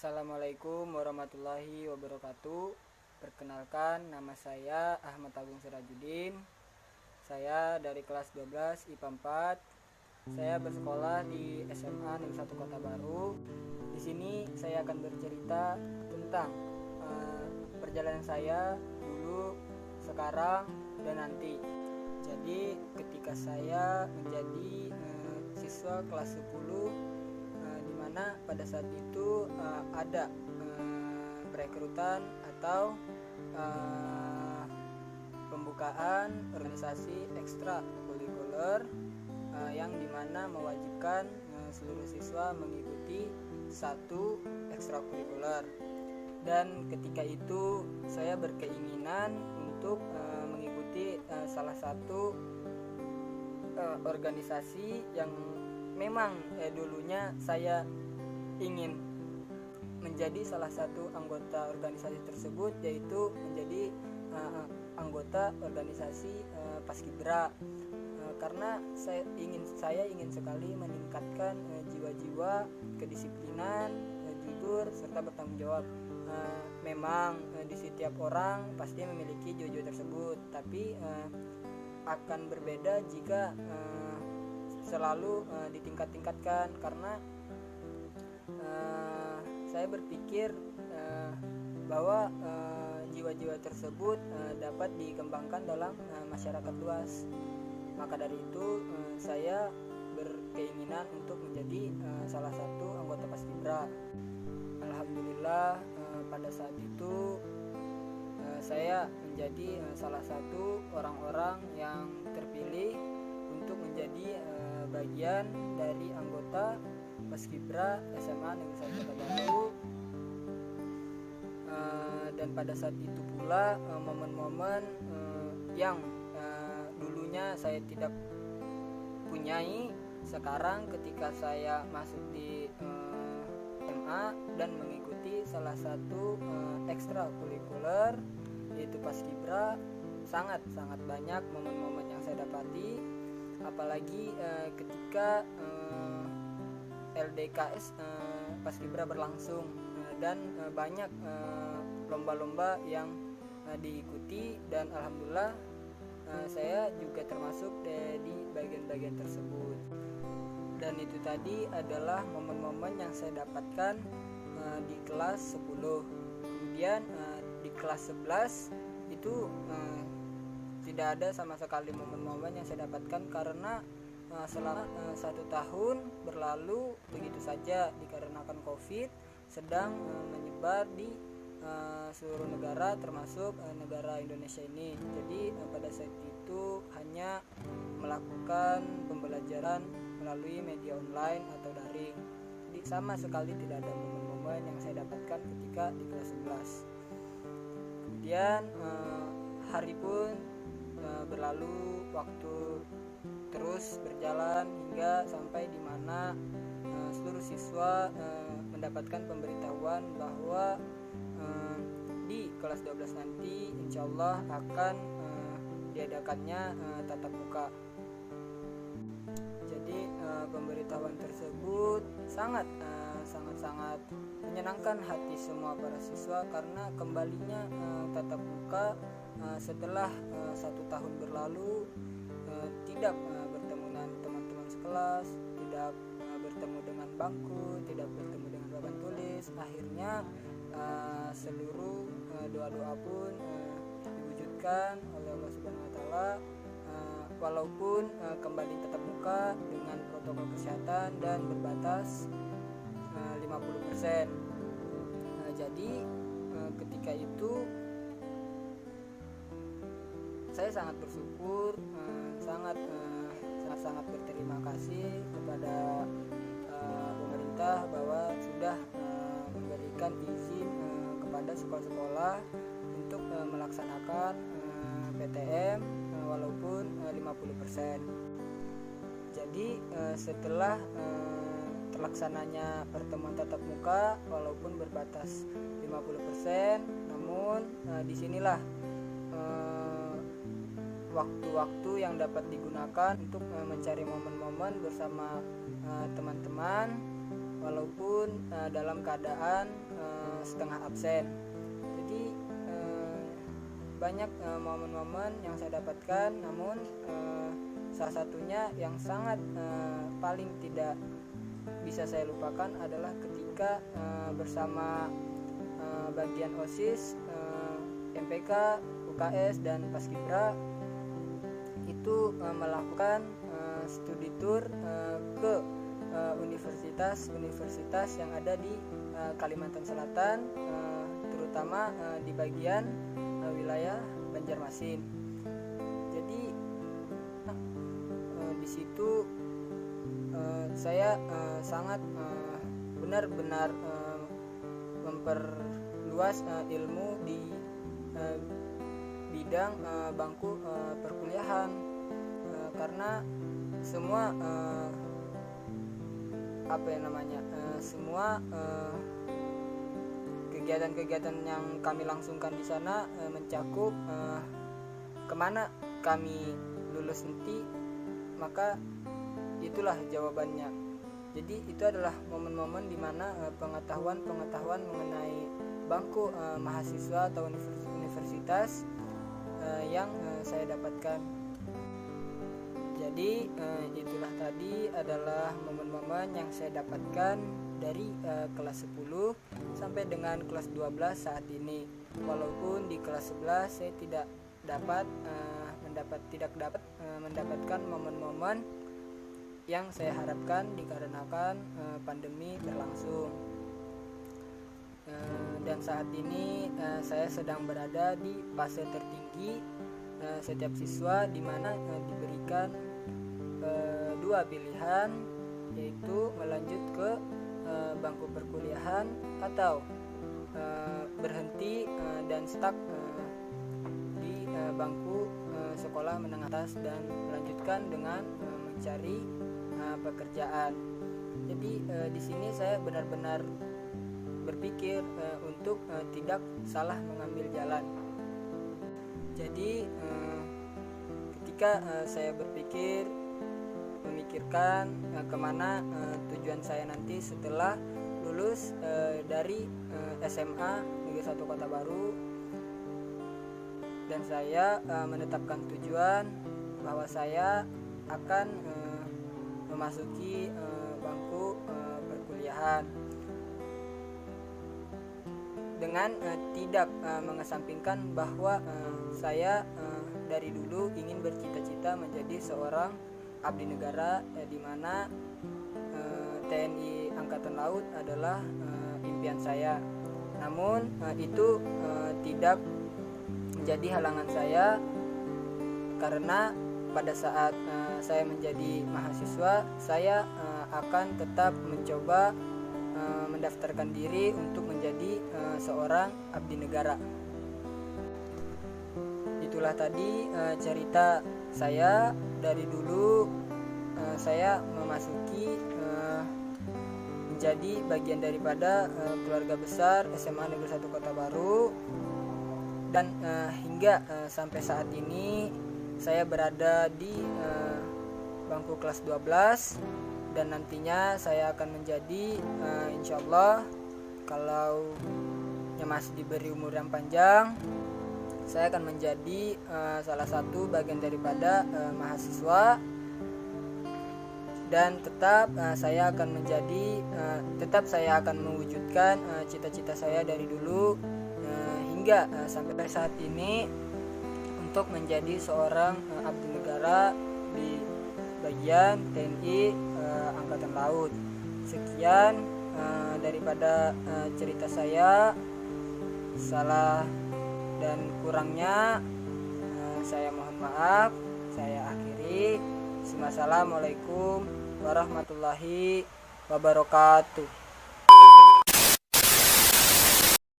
Assalamualaikum warahmatullahi wabarakatuh. Perkenalkan, nama saya Ahmad Agung Sirajuddin. Saya dari kelas 12 IPA 4. Saya bersekolah di SMA Negeri 1 Kota Baru. Di sini saya akan bercerita tentang perjalanan saya dulu, sekarang, dan nanti. Jadi ketika saya menjadi siswa kelas 10, di mana pada saat itu ada perekrutan atau pembukaan organisasi ekstrakurikuler yang dimana mewajibkan seluruh siswa mengikuti satu ekstrakurikuler. Dan ketika itu saya berkeinginan untuk mengikuti salah satu organisasi yang memang dulunya saya ingin menjadi salah satu anggota organisasi tersebut, yaitu menjadi anggota organisasi Paskibra, karena saya ingin sekali meningkatkan jiwa-jiwa kedisiplinan, jujur, serta bertanggung jawab. Memang di setiap orang pasti memiliki jiwa-jiwa tersebut, tapi akan berbeda jika selalu ditingkat-tingkatkan, karena saya berpikir bahwa jiwa-jiwa tersebut dapat dikembangkan dalam masyarakat luas. Maka dari itu saya berkeinginan untuk menjadi salah satu anggota Paskibra. Alhamdulillah pada saat itu saya menjadi salah satu orang-orang yang terpilih untuk menjadi bagian dari anggota Paskibra SMA Negeri 1 Kota Baru. Dan pada saat itu pula momen-momen yang dulunya saya tidak punyai, sekarang ketika saya masuk di SMA dan mengikuti salah satu ekstrakurikuler yaitu Paskibra, sangat banyak momen-momen yang saya dapati, apalagi ketika LDKS Paskibra berlangsung dan banyak lomba-lomba yang diikuti, dan alhamdulillah saya juga termasuk di bagian-bagian tersebut. Dan itu tadi adalah momen-momen yang saya dapatkan di kelas 10. Kemudian di kelas 11 itu tidak ada sama sekali momen-momen yang saya dapatkan, karena selama 1 tahun berlalu begitu saja dikarenakan COVID sedang menyebar di seluruh negara, termasuk negara Indonesia ini. Jadi pada saat itu hanya melakukan pembelajaran melalui media online atau daring. Jadi sama sekali tidak ada momen-momen yang saya dapatkan ketika di kelas 11. Kemudian hari pun berlalu, waktu terus berjalan hingga sampai di mana seluruh siswa mendapatkan pemberitahuan bahwa di kelas 12 nanti insyaallah akan diadakannya tatap muka. Jadi pemberitahuan tersebut sangat menyenangkan hati semua para siswa, karena kembalinya tatap muka setelah 1 tahun berlalu, tidak bertemu dengan teman-teman sekelas, tidak bertemu dengan bangku, tidak bertemu dengan papan tulis. Akhirnya seluruh doa-doa pun diwujudkan oleh Allah Subhanahu wa taala, walaupun kembali tatap muka dengan protokol kesehatan dan berbatas 50%. Jadi ketika itu saya sangat bersyukur, sangat berterima kasih kepada pemerintah bahwa sudah memberikan izin kepada sekolah-sekolah untuk melaksanakan PTM walaupun 50%. Jadi setelah terlaksananya pertemuan tatap muka walaupun berbatas 50%, namun disinilah waktu-waktu yang dapat digunakan untuk mencari momen-momen bersama teman-teman walaupun dalam keadaan setengah absen. Jadi banyak momen-momen yang saya dapatkan, namun salah satunya yang sangat paling tidak bisa saya lupakan adalah ketika bersama bagian OSIS, MPK, UKS, dan Paskibra itu melakukan studi tour ke universitas-universitas yang ada di Kalimantan Selatan, terutama di bagian wilayah Banjarmasin. Jadi di situ saya sangat benar-benar memperluas ilmu di bidang bangku perkuliahan, karena semua semua kegiatan-kegiatan yang kami langsungkan di sana mencakup kemana kami lulus nanti, maka itulah jawabannya. Jadi itu adalah momen-momen di mana pengetahuan mengenai bangku mahasiswa atau universitas yang saya dapatkan. Jadi itulah tadi adalah momen-momen yang saya dapatkan dari kelas 10 sampai dengan kelas 12 saat ini. Walaupun di kelas 11 saya tidak dapat mendapatkan momen-momen yang saya harapkan dikarenakan pandemi berlangsung. Dan saat ini saya sedang berada di fase tertinggi setiap siswa, di mana diberikan dua pilihan, yaitu melanjut ke bangku perkuliahan atau berhenti dan stuck di bangku sekolah menengah atas dan melanjutkan dengan mencari pekerjaan. Jadi di sini saya benar-benar berpikir untuk tidak salah mengambil jalan. Jadi ketika saya memikirkan kemana tujuan saya nanti setelah lulus dari SMA Negeri 1 Kota Baru, dan saya menetapkan tujuan bahwa saya akan memasuki bangku perkuliahan dengan tidak mengesampingkan bahwa saya dari dulu ingin bercita-cita menjadi seorang abdi negara, di mana TNI Angkatan Laut adalah impian saya. Namun itu tidak menjadi halangan saya, karena pada saat saya menjadi mahasiswa, saya akan tetap mencoba mendaftarkan diri untuk menjadi seorang abdi negara. Itulah tadi cerita saya dari dulu saya memasuki menjadi bagian daripada keluarga besar SMA Negeri 1 Kota Baru, dan hingga sampai saat ini saya berada di bangku kelas 12, dan nantinya saya akan menjadi insyaallah, kalau masih diberi umur yang panjang, saya akan menjadi salah satu bagian daripada mahasiswa, dan tetap saya akan mewujudkan cita-cita saya dari dulu hingga sampai saat ini, untuk menjadi seorang abdi negara di bagian TNI Angkatan Laut. Sekian daripada cerita saya. Salah dan kurangnya saya mohon maaf. Saya akhiri. Assalamualaikum warahmatullahi wabarakatuh.